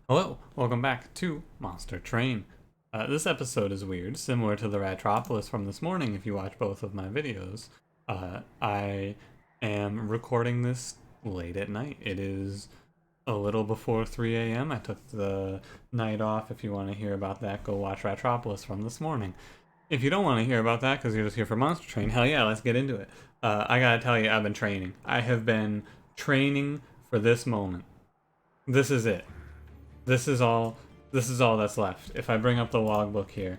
Hello, welcome back to Monster Train. This episode is weird, similar to the Ratropolis from this morning if you watch both of my videos. I am recording this late at night. It is a little before 3 a.m. I took the night off. If you want to hear about that, go watch Ratropolis from this morning. If you don't want to hear about that because you're just here for Monster Train, hell yeah, let's get into it. I gotta tell you, I've been training. I have been training for this moment. This is it. This is all that's left. If I bring up the logbook here.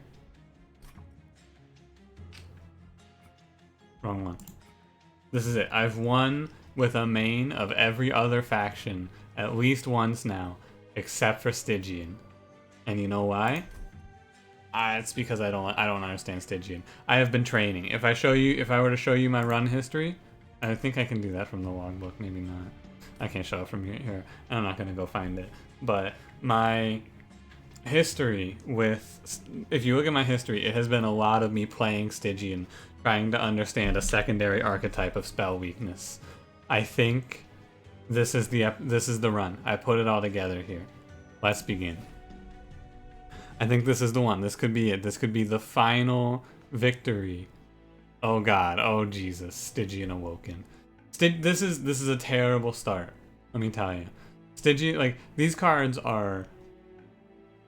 Wrong one. This is it. I've won with a main of every other faction at least once now, except for Stygian. And you know why? It's because I don't understand Stygian. I have been training. If I were to show you my run history, I think I can do that from the logbook, maybe not. I can't show it from here. I'm not gonna go find it. But my history if you look at my history, it has been a lot of me playing Stygian, trying to understand a secondary archetype of spell weakness. I think this is the run. I put it all together here. Let's begin. I think this is the one. This could be it. This could be the final victory. Oh God. Oh Jesus. Stygian Awoken. This is a terrible start. Let me tell you. Stygian, like, these cards are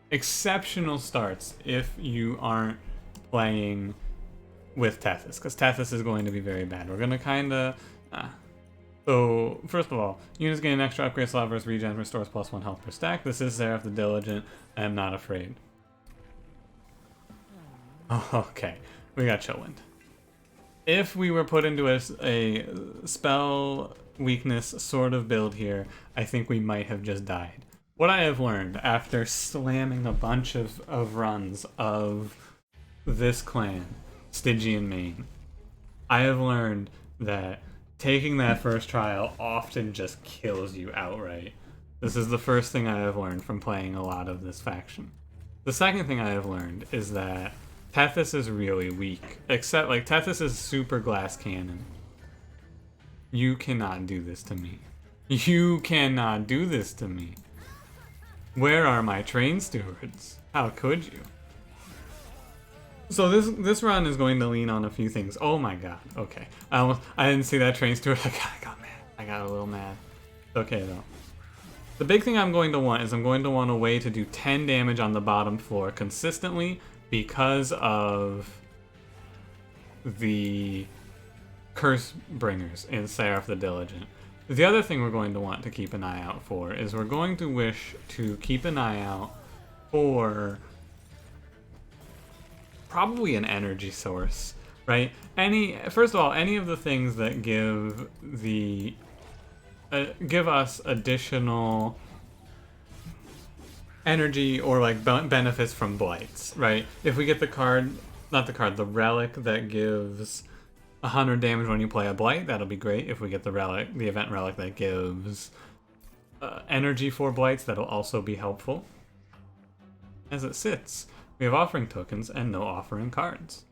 exceptional starts if you aren't playing with Tethys, because Tethys is going to be very bad. We're gonna kind of So first of all, units gain an extra upgrade slot versus regen, restores +1 health per stack. This is Seraph the Diligent. I am not afraid. Oh, okay, we got Chillwind. If we were put into a spell weakness sort of build here, I think we might have just died. What I have learned after slamming a bunch of runs of this clan, Stygian main, I have learned that taking that first trial often just kills you outright. This is the first thing I have learned from playing a lot of this faction. The second thing I have learned is that Tethys is really weak, except like Tethys is super glass cannon. You cannot do this to me. You cannot do this to me. Where are my train stewards? How could you? So this run is going to lean on a few things. Oh my God. Okay. I didn't see that train steward. I got mad. I got a little mad. Okay though. The big thing I'm going to want is I'm going to want a way to do 10 damage on the bottom floor consistently because of the curse bringers in Seraph the Diligent. The other thing we're going to want to keep an eye out for is we're going to wish to keep an eye out for probably an energy source, right? First of all, any of the things that give us additional energy or like benefits from blights, right? If we get the relic that gives 100 damage when you play a blight, that'll be great. If we get the event relic that gives energy for blights, that'll also be helpful. As it sits, we have offering tokens and no offering cards.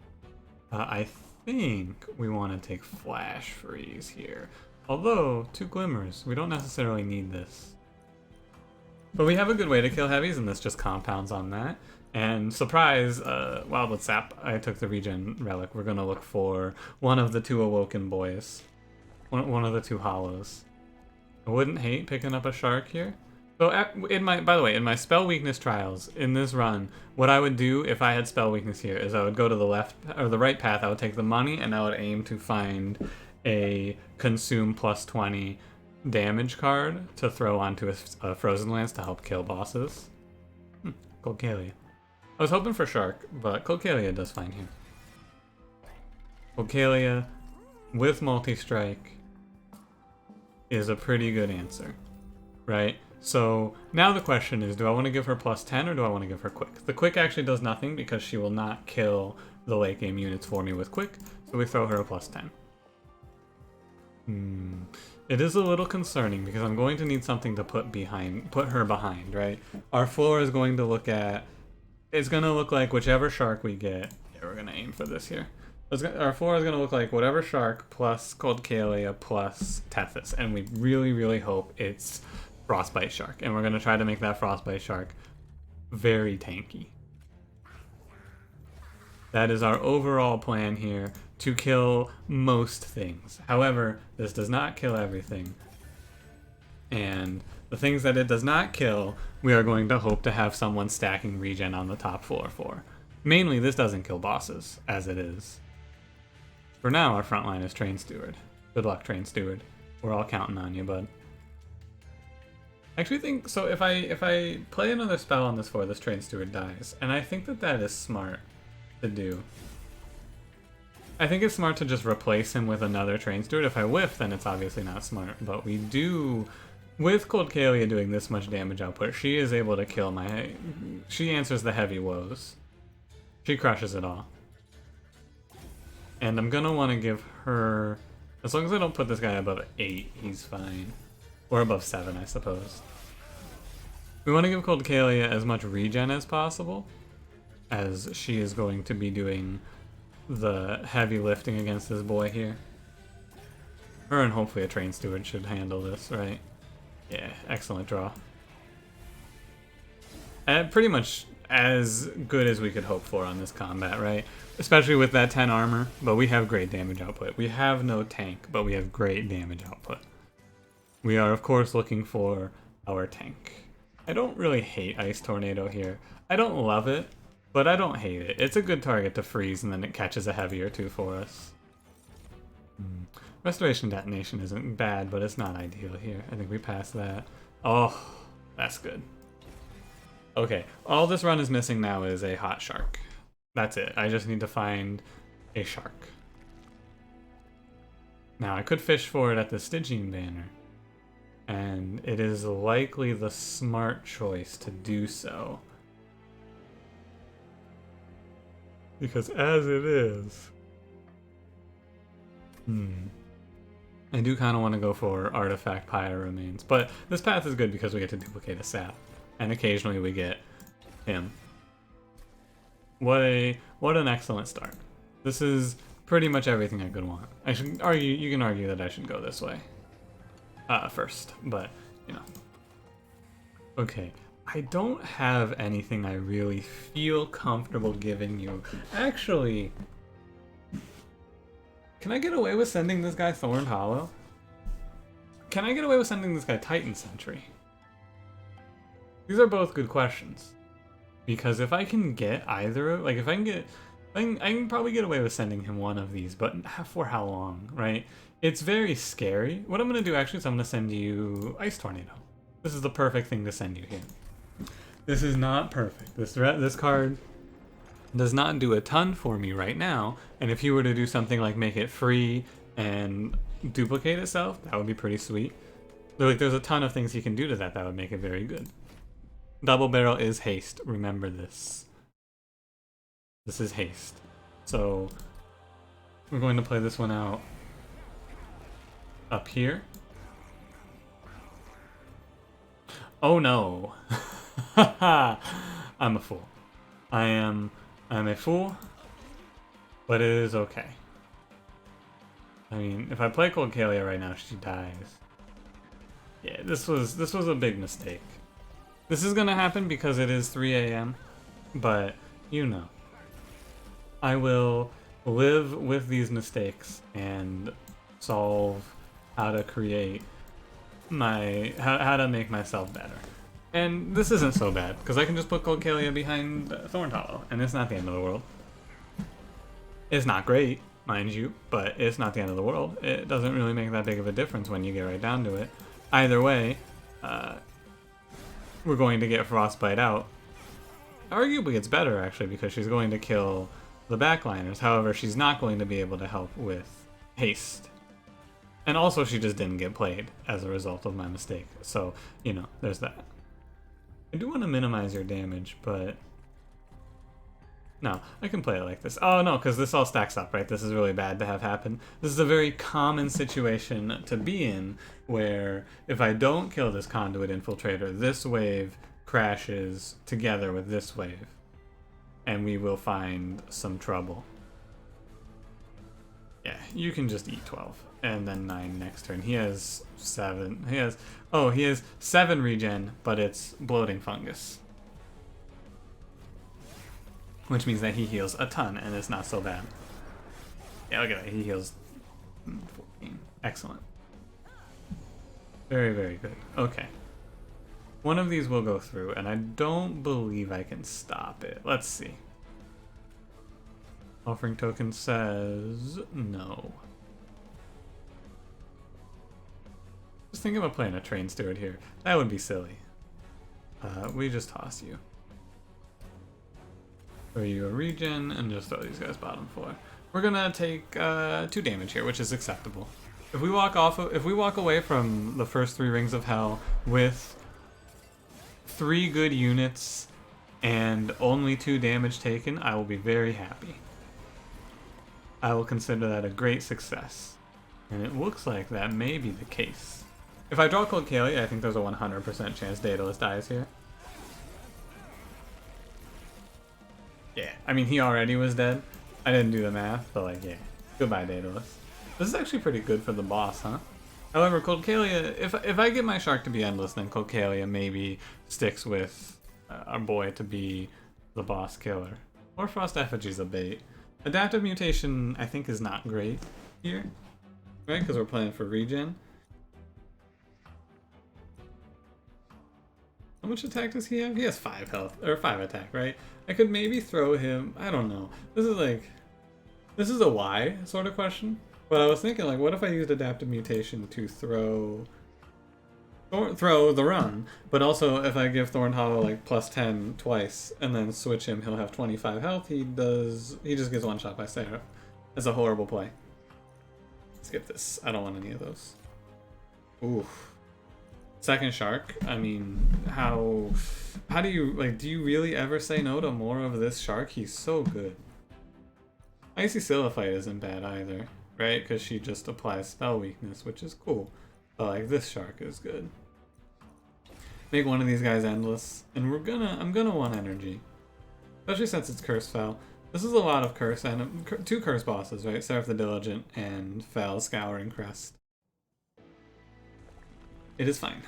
I think we want to take Flash Freeze here. Although, 2 Glimmers, we don't necessarily need this. But we have a good way to kill heavies, and this just compounds on that. And surprise, Wildwood Sap, I took the regen relic. We're going to look for one of the 2 Awoken boys. One of the 2 hollows. I wouldn't hate picking up a shark here. So by the way, in my spell weakness trials in this run, what I would do if I had spell weakness here is I would go to the left or the right path. I would take the money and I would aim to find a consume +20 damage card to throw onto a frozen lance to help kill bosses. Colcalia. I was hoping for shark, but Colcalia does fine here. Colcalia with multi-strike is a pretty good answer, right? So now the question is, do I want to give her +10 or do I want to give her quick? The quick actually does nothing because she will not kill the late game units for me with quick, so we throw her a +10. It is a little concerning because I'm going to need something to put her behind, right? Our floor is going to look like whichever shark we get. Yeah, we're going to aim for this here. Our floor is going to look like whatever shark plus Cold Kalia plus Tethys, and we really, really hope it's Frostbite Shark. And we're going to try to make that Frostbite Shark very tanky. That is our overall plan here, to kill most things. However, this does not kill everything. And the things that it does not kill, we are going to hope to have someone stacking regen on the top floor for. Mainly, this doesn't kill bosses, as it is. For now, our front line is Train Steward. Good luck, Train Steward. We're all counting on you, bud. I actually think, so if I play another spell on this floor, this Train Steward dies. And I think that that is smart to do. I think it's smart to just replace him with another Train Steward. If I whiff, then it's obviously not smart. But we do, with Cold Kalia doing this much damage output, she is able to kill my... She answers the heavy woes. She crushes it all. And I'm gonna want to give her... As long as I don't put this guy above 8, he's fine. Or above 7, I suppose. We want to give Cold Kalia as much regen as possible, as she is going to be doing the heavy lifting against this boy here. Her and hopefully a Train Steward should handle this, right? Yeah, excellent draw. Pretty much as good as we could hope for on this combat, right? Especially with that 10 armor, but we have great damage output. We have no tank, but we have great damage output. We are, of course, looking for our tank. I don't really hate Ice Tornado here. I don't love it, but I don't hate it. It's a good target to freeze, and then it catches a heavy or two for us. Restoration Detonation isn't bad, but it's not ideal here. I think we passed that. Oh, that's good. Okay, all this run is missing now is a hot shark. That's it. I just need to find a shark. Now, I could fish for it at the Stygian banner, and it is likely the smart choice to do so. Because as it is... I do kind of want to go for Artifact Pyre Remains, but this path is good because we get to duplicate a sap, and occasionally we get him. What an excellent start. This is pretty much everything I could want. I should argue, you can argue that I should go this way first, but you know. Okay, I don't have anything I really feel comfortable giving you. Actually, can I get away with sending this guy Thorned Hollow? Can I get away with sending this guy Titan Sentry? These are both good questions. Because if I can get either, like if I can get, I can probably get away with sending him one of these, but for how long, right? It's very scary. What I'm going to do actually is I'm going to send you Ice Tornado. This is the perfect thing to send you here. This is not perfect. This card does not do a ton for me right now, and if you were to do something like make it free and duplicate itself, that would be pretty sweet. There's a ton of things you can do to that would make it very good. Double barrel is haste, remember this. This is haste. So we're going to play this one out up here. Oh no. I'm a fool. I'm a fool, but it is okay. I mean, if I play Cold Kalia right now, she dies. Yeah, this was a big mistake. This is gonna happen because it is 3 a.m., but you know. I will live with these mistakes and solve how to create how to make myself better. And this isn't so bad, because I can just put Cold Kalia behind Thorned Hollow, and it's not the end of the world. It's not great, mind you, but it's not the end of the world. It doesn't really make that big of a difference when you get right down to it. Either way, we're going to get Frostbite out. Arguably it's better, actually, because she's going to kill the backliners. However, she's not going to be able to help with haste. And also, she just didn't get played as a result of my mistake. So, you know, there's that. I do want to minimize your damage, but... No, I can play it like this. Oh, no, because this all stacks up, right? This is really bad to have happen. This is a very common situation to be in, where if I don't kill this Conduit Infiltrator, this wave crashes together with this wave, and we will find some trouble. Yeah, you can just eat 12 and then 9 next turn. He has 7. He has 7 regen, but it's bloating fungus. Which means that he heals a ton and it's not so bad. Yeah, look at that. He heals 14. Excellent. Very, very good. Okay. One of these will go through, and I don't believe I can stop it. Let's see. Offering token says no. Just think about playing a train steward here. That would be silly. We just toss you. Throw you a regen and just throw these guys bottom 4. We're gonna take 2 damage here, which is acceptable. If we walk away from the first 3 rings of hell with 3 good units and only 2 damage taken, I will be very happy. I will consider that a great success. And it looks like that may be the case. If I draw Cold Kalia, I think there's a 100% chance Daedalus dies here. Yeah, I mean, he already was dead. I didn't do the math, but like, yeah. Goodbye, Daedalus. This is actually pretty good for the boss, huh? However, Cold Kalia, if I get my shark to be endless, then Cold Kalia maybe sticks with our boy to be the boss killer. Or Frost Effigy's a bait. Adaptive Mutation, I think, is not great here, right? Because we're playing for regen. How much attack does he have? He has 5 health, or 5 attack, right? I could maybe throw him, I don't know. This is a why sort of question. But I was thinking, like, what if I used Adaptive Mutation to throw the run, but also if I give Thorn Hollow like +10 twice and then switch him, he'll have 25 health. He just gets one shot by Seraph. That's a horrible play. Skip this. I don't want any of those. Oof. Second shark. I mean, how do you, like, do you really ever say no to more of this shark? He's so good. Icy Silliphite isn't bad either, right? Because she just applies spell weakness, which is cool. But like, this shark is good. Make one of these guys endless, and I'm gonna want energy, especially since it's curse Fel. This is a lot of curse and 2 curse bosses, right? Seraph the Diligent and Fel Scouring Crest. It is fine.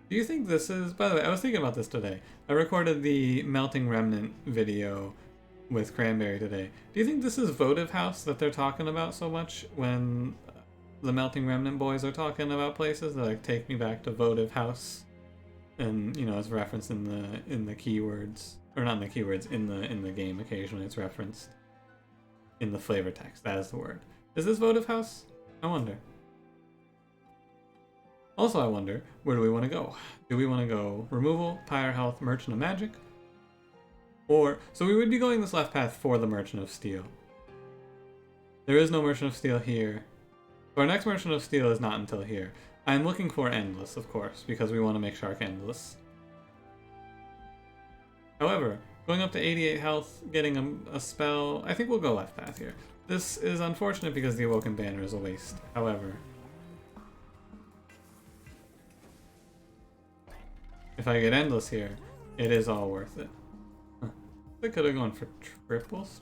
Do you think this is? By the way, I was thinking about this today. I recorded the Melting Remnant video with Cranberry today. Do you think this is Votive House that they're talking about so much when the Melting Remnant boys are talking about places? They're like, take me back to Votive House, and you know, it's referenced in the keywords, or not in the keywords, in the game. Occasionally, it's referenced in the flavor text. That is the word. Is this Votive House? I wonder. Also, I wonder, where do we want to go? Do we want to go Removal, Pyre Health, Merchant of Magic? Or, so we would be going this left path for the Merchant of Steel. There is no Merchant of Steel here. So our next Merchant of Steel is not until here. I'm looking for Endless, of course, because we want to make Shark Endless. However, going up to 88 health, getting a spell, I think we'll go left path here. This is unfortunate because the Awoken Banner is a waste. However, if I get Endless here, it is all worth it. Huh. I could have gone for triples.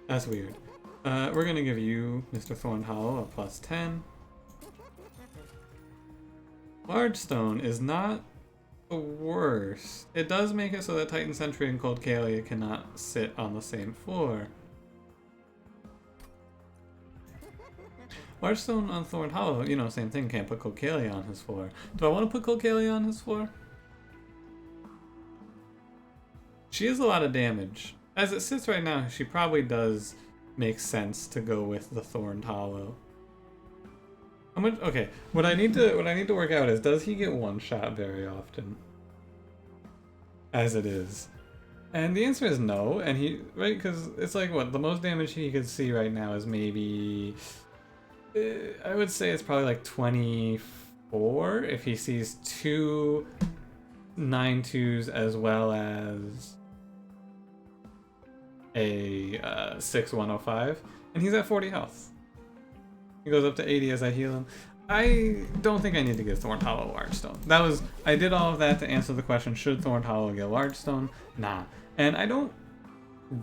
That's weird. We're gonna give you, Mr. Thorn Hollow, a +10. Large Stone is not the worst. It does make it so that Titan Sentry and Cold Kalia cannot sit on the same floor. Large Stone on Thorn Hollow, you know, same thing, can't put Cold Kalia on his floor. Do I want to put Cold Kalia on his floor? She has a lot of damage. As it sits right now, she probably does make sense to go with the Thorn Hollow. How much? Okay, what I need to work out is, does he get one shot very often? As it is. And the answer is no, and right, because it's like, what, the most damage he could see right now is maybe, I would say it's probably like 24 if he sees 2 9/2s as well as a 6 105, and he's at 40 health. He goes up to 80 as I heal him. I don't think I need to give Thorn Hollow Large Stone. I did all of that to answer the question, should Thorn Hollow get Large Stone? Nah. And I don't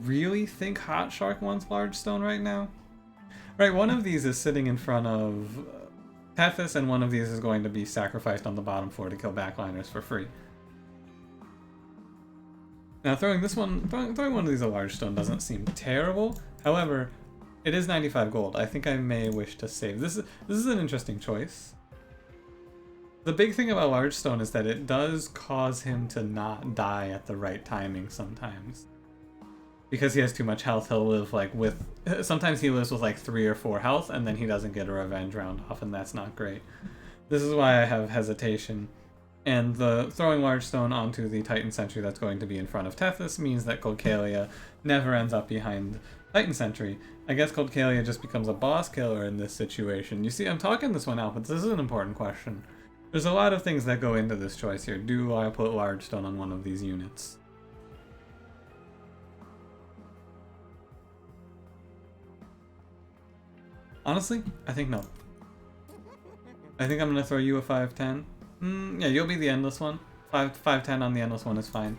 really think Hot Shark wants Large Stone right now. Right, one of these is sitting in front of Tethys, and one of these is going to be sacrificed on the bottom floor to kill backliners for free. Now throwing one of these at Large Stone doesn't seem terrible. However, it is 95 gold. I think I may wish to save. This is an interesting choice. The big thing about Large Stone is that it does cause him to not die at the right timing sometimes. Because he has too much health, he'll live like with... Sometimes he lives with like 3 or 4 health, and then he doesn't get a revenge round off, and that's not great. This is why I have hesitation. And the throwing Large Stone onto the Titan Sentry that's going to be in front of Tethys means that Coldcalia never ends up behind Titan Sentry. I guess Coldcalia just becomes a boss killer in this situation. You see, I'm talking this one out, but this is an important question. There's a lot of things that go into this choice here. Do I put Large Stone on one of these units? Honestly, I think no. I think I'm going to throw you a 510. Yeah, you'll be the endless one. 510 on the endless one is fine.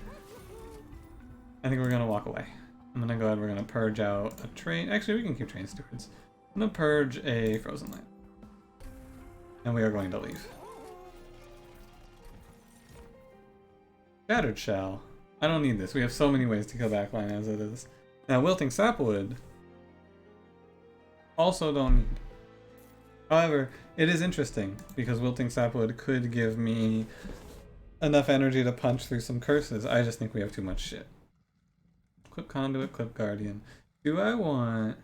I think we're going to walk away. I'm going to go ahead, we're going to purge out a train. Actually, we can keep train stewards. I'm going to purge a frozen land. And we are going to leave. Shattered Shell. I don't need this. We have so many ways to kill backline as it is. Now, Wilting Sapwood. Also don't need. However, it is interesting because Wilting Sapwood could give me enough energy to punch through some curses. I just think we have too much shit. Clip Conduit, Clip Guardian. Do I want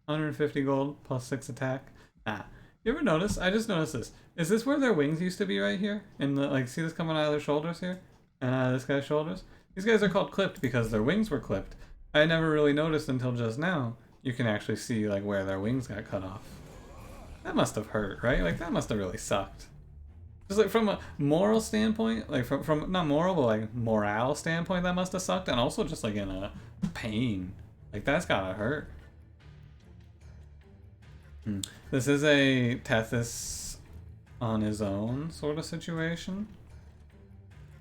150 gold plus 6 attack? Ah. You ever notice? I just noticed this. Is this where their wings used to be right here? In the, like, see this coming out of their shoulders here? And out of this guy's shoulders? These guys are called clipped because their wings were clipped. I never really noticed until just now. You can actually see, like, where their wings got cut off. That must have hurt, right? Like, that must have really sucked. Just, like, from a moral standpoint, like, from not moral, but, like, morale standpoint, that must have sucked. And also just, like, in a pain. Like, that's gotta hurt. This is a Tethys on his own sort of situation.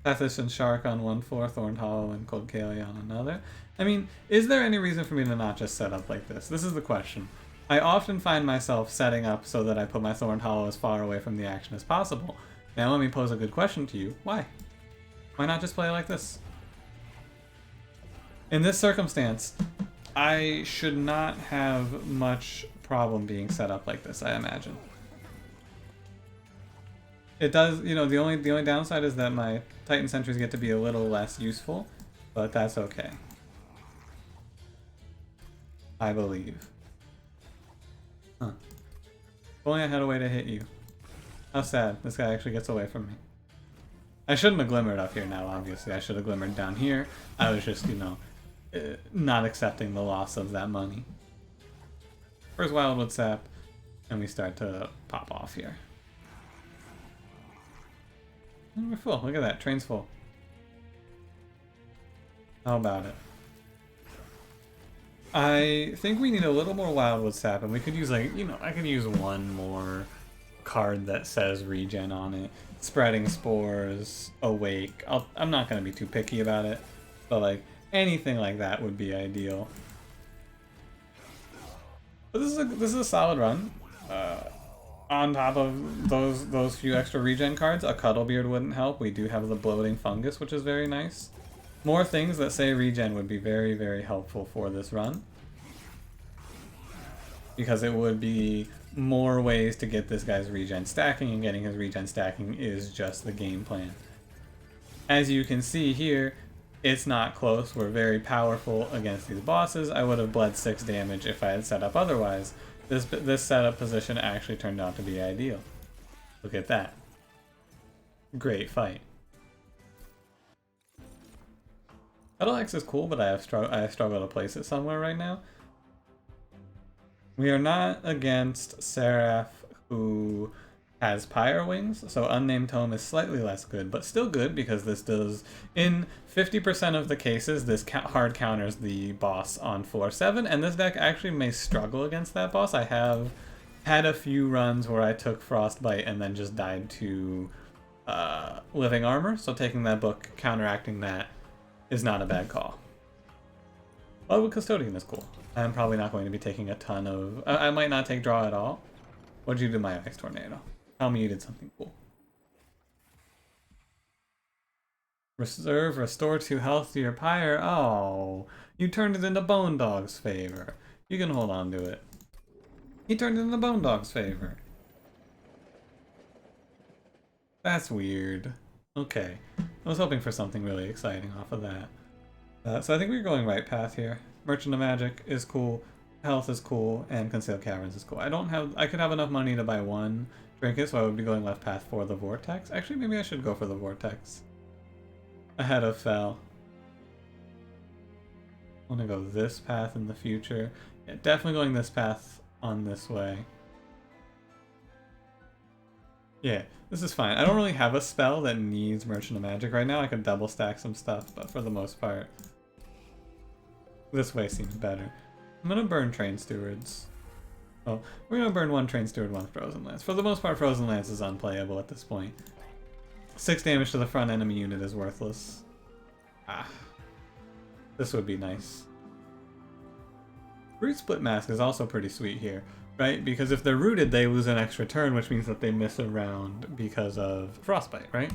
Tethys and Shark on one floor, Thorned Hollow and Coldcalia on another. I mean, is there any reason for me to not just set up like this? This is the question. I often find myself setting up so that I put my Thorned Hollow as far away from the action as possible. Now let me pose a good question to you. Why? Why not just play like this? In this circumstance, I should not have much problem being set up like this, I imagine. It does, you know, the only downside is that my Titan Sentries get to be a little less useful, but that's okay. I believe. Huh. If only I had a way to hit you. How sad. This guy actually gets away from me. I shouldn't have glimmered up here now, obviously. I should have glimmered down here. I was just, you know, not accepting the loss of that money. First Wildwood Sap, and we start to pop off here. And we're full. Look at that. Train's full. How about it? I think we need a little more Wildwood Sap, and we could use, like, you know, I could use one more card that says regen on it. Spreading Spores, Awake. I'm not going to be too picky about it, but, like, anything like that would be ideal. But this is a solid run. On top of those few extra regen cards, a Cuddlebeard wouldn't help. We do have the Bloating Fungus, which is very nice. More things that say regen would be very, very helpful for this run. Because it would be more ways to get this guy's regen stacking, and getting his regen stacking is just the game plan. As you can see here, it's not close. We're very powerful against these bosses. I would have bled 6 damage if I had set up otherwise. This setup position actually turned out to be ideal. Look at that. Great fight. Battle Axe is cool, but I struggle to place it somewhere right now. We are not against Seraph, who has Pyre Wings, so Unnamed Tome is slightly less good, but still good because this does, in 50% of the cases, this hard counters the boss on floor 7, and this deck actually may struggle against that boss. I have had a few runs where I took Frostbite and then just died to Living Armor, so taking that book, counteracting that, is not a bad call. Oh, Custodian is cool. I'm probably not going to be taking a ton of... I might not take draw at all. What'd you do my Ice Tornado? Tell me you did something cool. Restore 2 health to your Pyre. Oh, you turned it into Bone Dog's favor. You can hold on to it. He turned it into Bone Dog's favor. That's weird. Okay. I was hoping for something really exciting off of that. So I think we're going right path here. Merchant of Magic is cool, Health is cool, and Concealed Caverns is cool. I could have enough money to buy one trinket, so I would be going left path for the Vortex. Actually, maybe I should go for the Vortex. Ahead of Fel. I want to go this path in the future. Yeah, definitely going this path on this way. Yeah, this is fine. I don't really have a spell that needs Merchant of Magic right now. I could double stack some stuff, but for the most part, this way seems better. I'm gonna burn Train Stewards. Oh, we're gonna burn one Train Steward, one Frozen Lance. For the most part, Frozen Lance is unplayable at this point. 6 damage to the front enemy unit is worthless. Ah. This would be nice. Root Split Mask is also pretty sweet here, right? Because if they're rooted, they lose an extra turn, which means that they miss a round because of Frostbite, right?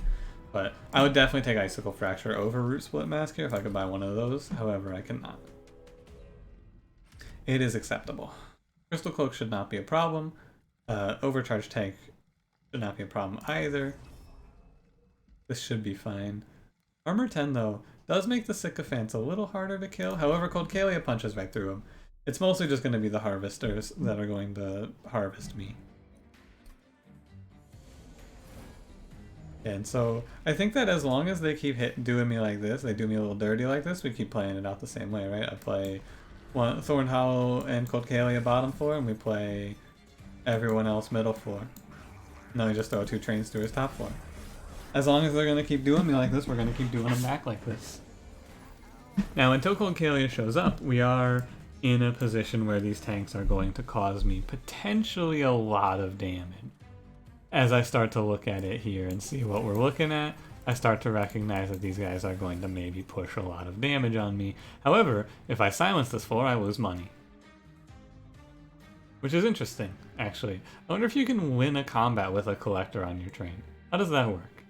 But I would definitely take Icicle Fracture over Root Split Mask here if I could buy one of those. However, I cannot. It is acceptable. Crystal Cloak should not be a problem. Overcharge Tank should not be a problem either. This should be fine. Armor 10, though, does make the Sycophants a little harder to kill. However, Cold Kalia punches right through them. It's mostly just going to be the Harvesters that are going to harvest me. And so, I think that as long as they keep doing me like this, they do me a little dirty like this, we keep playing it out the same way, right? I play Thorn Hollow and Cold Kalia bottom floor, and we play everyone else middle floor. And then we just throw 2 Train Stewards top floor. As long as they're going to keep doing me like this, we're going to keep doing them back like this. Now, until Cold Kalia shows up, we are in a position where these tanks are going to cause me potentially a lot of damage. As I start to look at it here and see what we're looking at, I start to recognize that these guys are going to maybe push a lot of damage on me. However, if I silence this floor, I lose money. Which is interesting, actually. I wonder if you can win a combat with a collector on your train. How does that work?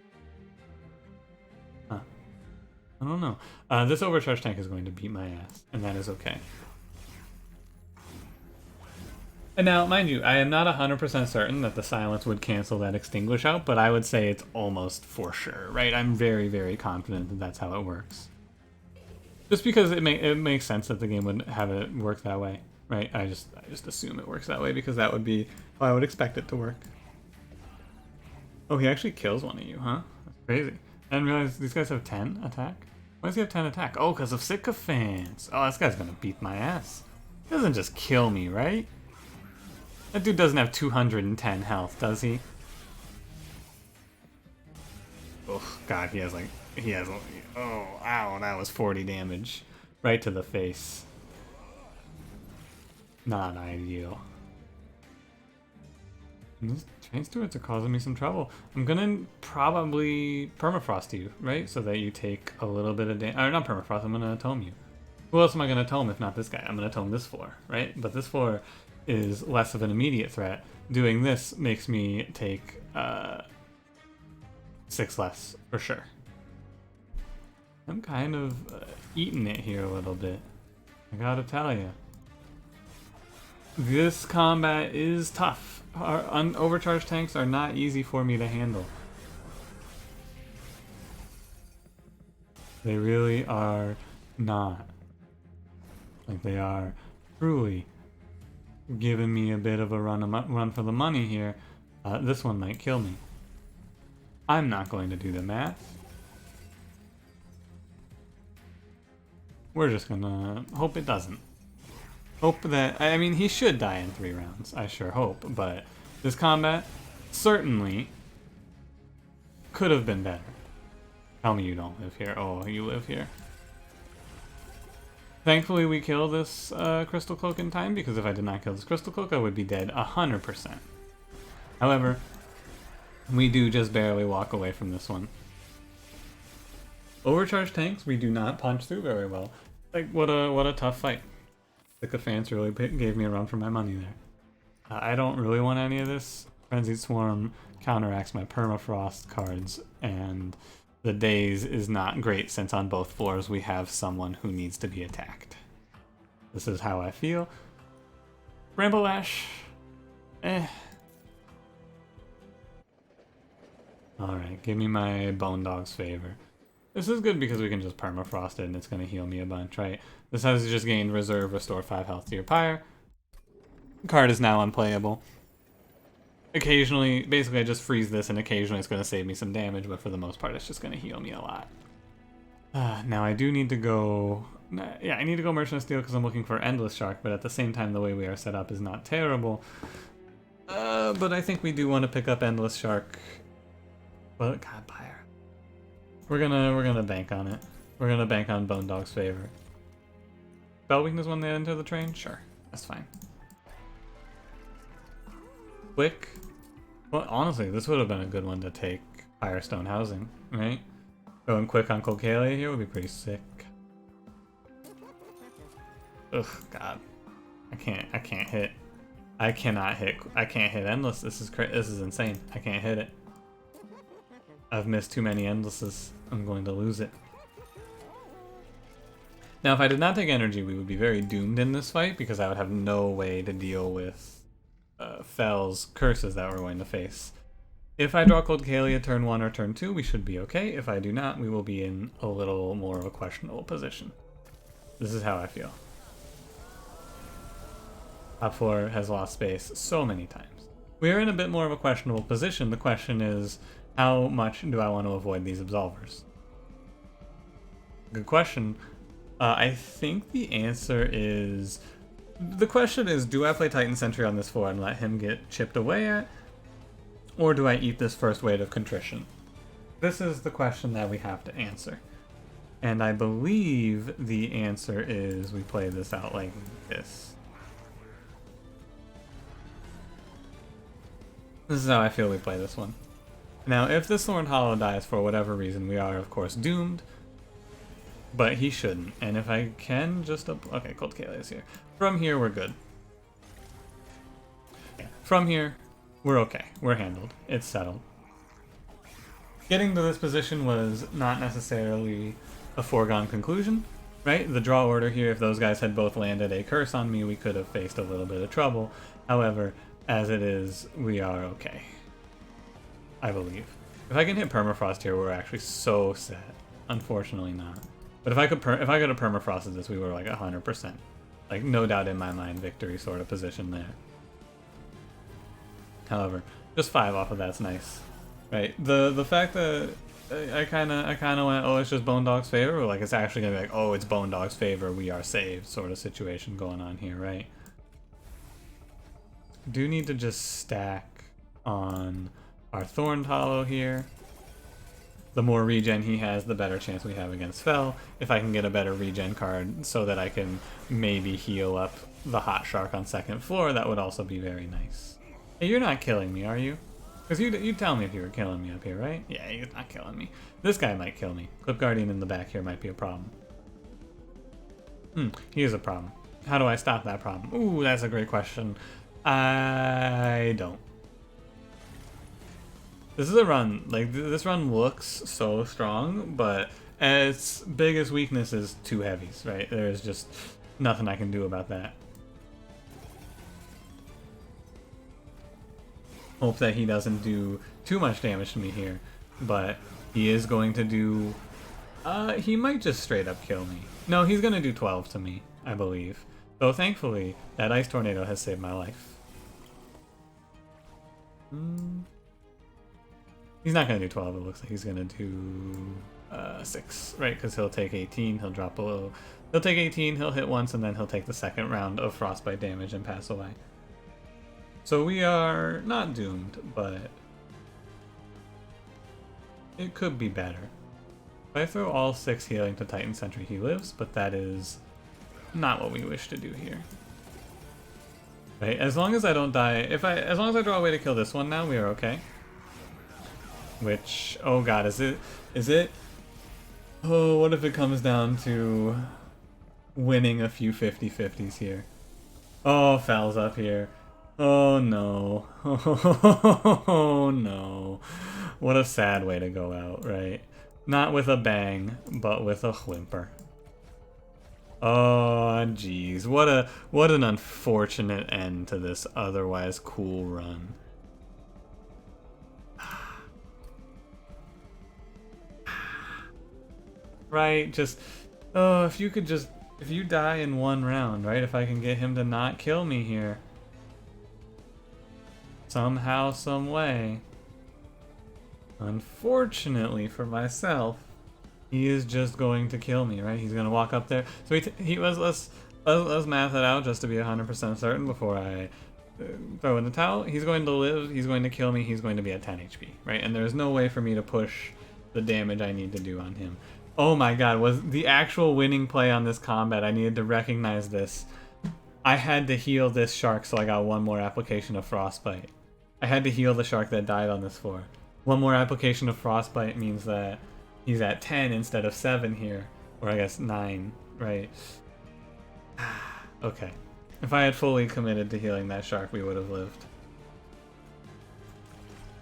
Huh. I don't know. This overcharge tank is going to beat my ass, and that is okay. And now, mind you, I am not 100% certain that the silence would cancel that extinguish out, but I would say it's almost for sure, right? I'm very, very confident that that's how it works. Just because it makes sense that the game would have it work that way, right? I just assume it works that way because that would be how I would expect it to work. Oh, he actually kills one of you, huh? That's crazy. I didn't realize these guys have 10 attack. Why does he have 10 attack? Oh, because of Sycophants. Oh, this guy's gonna beat my ass. He doesn't just kill me, right? That dude doesn't have 210 health, does he? Oh, God, he has, oh, ow, that was 40 damage. Right to the face. Not ideal. And these Train Stewards are causing me some trouble. I'm gonna probably permafrost you, right? So that you take a little bit of damage. Or not permafrost, I'm gonna tome you. Who else am I gonna tome if not this guy? I'm gonna tome this floor, right? But this floor is less of an immediate threat. Doing this makes me take 6 less, for sure. I'm kind of eating it here a little bit. I gotta tell you. This combat is tough. Our overcharged tanks are not easy for me to handle. They really are not. Like, they are truly giving me a bit of a run for the money here. This one might kill me. I'm not going to do the math. We're just gonna hope it doesn't. Hope that, I mean, he should die in 3 rounds, I sure hope, but this combat certainly could have been better. Tell me you don't live here. Oh, you live here. Thankfully, we kill this Crystal Cloak in time, because if I did not kill this Crystal Cloak, I would be dead 100%. However, we do just barely walk away from this one. Overcharged tanks, we do not punch through very well. Like, what a tough fight. Sycophants really gave me a run for my money there. I don't really want any of this. Frenzied Swarm counteracts my Permafrost cards, and the Daze is not great since on both floors we have someone who needs to be attacked. This is how I feel. Bramble Lash. Alright, give me my Bone Dog's Favor. This is good because we can just Permafrost it and it's going to heal me a bunch, right? This has just gained Reserve, restore 5 health to your Pyre. The card is now unplayable. Occasionally, basically I just freeze this and occasionally it's going to save me some damage, but for the most part it's just going to heal me a lot. Now I do need to go... Yeah, I need to go Merchant of Steel because I'm looking for Endless Shark, but at the same time the way we are set up is not terrible. But I think we do want to pick up Endless Shark. Well, God, Pyre. We're gonna bank on it. We're gonna bank on Bone Dog's Favor. Spell Weakness when they enter the train? Sure, that's fine. Quick. Well, honestly, this would have been a good one to take Firestone Housing, right? Going quick on Colcalia here would be pretty sick. Ugh, God. I can't hit. I cannot hit. I can't hit Endless. This is insane. I can't hit it. I've missed too many Endlesses. I'm going to lose it. Now, if I did not take energy, we would be very doomed in this fight because I would have no way to deal with Fell's curses that we're going to face. If I draw Cold Kalia turn 1 or turn 2, we should be okay. If I do not, we will be in a little more of a questionable position. This is how I feel. Top 4 has lost space so many times. We are in a bit more of a questionable position. The question is, how much do I want to avoid these Absolvers? Good question. I think the answer is... The question is, do I play Titan Sentry on this floor and let him get chipped away at? Or do I eat this first weight of Contrition? This is the question that we have to answer. And I believe the answer is we play this out like this. This is how I feel we play this one. Now, if this Thorn Hollow dies for whatever reason, we are, of course, doomed. But he shouldn't. And if I can just... Okay, Cold Kalia is here. From here, we're good. Yeah. From here, we're okay. We're handled. It's settled. Getting to this position was not necessarily a foregone conclusion, right? The draw order here, if those guys had both landed a curse on me, we could have faced a little bit of trouble. However, as it is, we are okay. I believe. If I can hit Permafrost here, we're actually so set. Unfortunately not. But if I could have Permafrosted this, we were like 100%. Like, no doubt in my mind, victory sort of position there. However, just 5 off of that's nice. Right? The fact that I kinda went, oh, it's just Bone Dog's Favor, or like it's actually gonna be like, oh, it's Bone Dog's Favor, we are saved sort of situation going on here, right? Do need to just stack on our Thorned Hollow here. The more regen he has, the better chance we have against Fell. If I can get a better regen card so that I can maybe heal up the Hot Shark on second floor, that would also be very nice. Hey, you're not killing me, are you? Because you'd tell me if you were killing me up here, right? Yeah, you're not killing me. This guy might kill me. Clip Guardian in the back here might be a problem. He is a problem. How do I stop that problem? Ooh, that's a great question. I don't. This is a run, like, this run looks so strong, but its biggest weakness is 2 heavies, right? There's just nothing I can do about that. Hope that he doesn't do too much damage to me here, but he is going to do... he might just straight up kill me. No, he's going to do 12 to me, I believe. So thankfully, that Ice Tornado has saved my life. He's not going to do 12, it looks like he's going to do 6, right? Because he'll take 18, he'll drop below. He'll take 18, he'll hit once, and then he'll take the second round of Frostbite damage and pass away. So we are not doomed, but it could be better. If I throw all 6 healing to Titan Sentry, he lives, but that is not what we wish to do here. Right? As long as I don't die, as long as I draw a way to kill this one now, we are okay. Which, oh god, is it? Oh, what if it comes down to winning a few 50-50s here. Oh, Fal's up here. Oh no. Oh no. What a sad way to go out, right? Not with a bang, but with a whimper. Oh jeez. What an unfortunate end to this otherwise cool run. Right, just oh, if you die in one round, right? If I can get him to not kill me here. Somehow, some way. Unfortunately for myself, he is just going to kill me, right? He's gonna walk up there. So let's math it out just to be 100% certain before I throw in the towel. He's going to live, he's going to kill me, he's going to be at 10 HP, right? And there's no way for me to push the damage I need to do on him. Oh my god, was the actual winning play on this combat, I needed to recognize this. I had to heal this shark so I got one more application of Frostbite. I had to heal the shark that died on this floor. One more application of Frostbite means that he's at 10 instead of 7 here. Or I guess 9, right? Okay. If I had fully committed to healing that shark, we would have lived.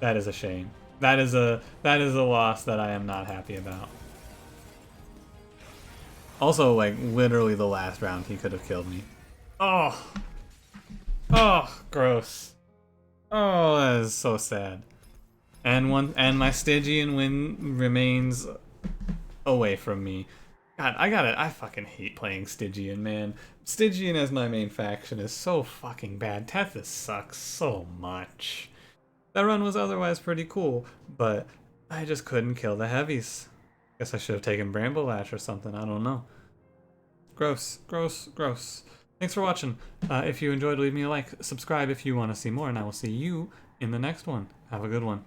That is a shame. That is a loss that I am not happy about. Also, like, literally the last round he could have killed me. Oh! Oh, gross. Oh, that is so sad. And my Stygian win remains away from me. God, I fucking hate playing Stygian, man. Stygian as my main faction is so fucking bad. Tethys sucks so much. That run was otherwise pretty cool, but I just couldn't kill the heavies. Guess I should have taken Bramble Lash or something, I don't know. Gross, gross, gross. Thanks for watching. If you enjoyed, leave me a like. Subscribe if you want to see more, and I will see you in the next one. Have a good one.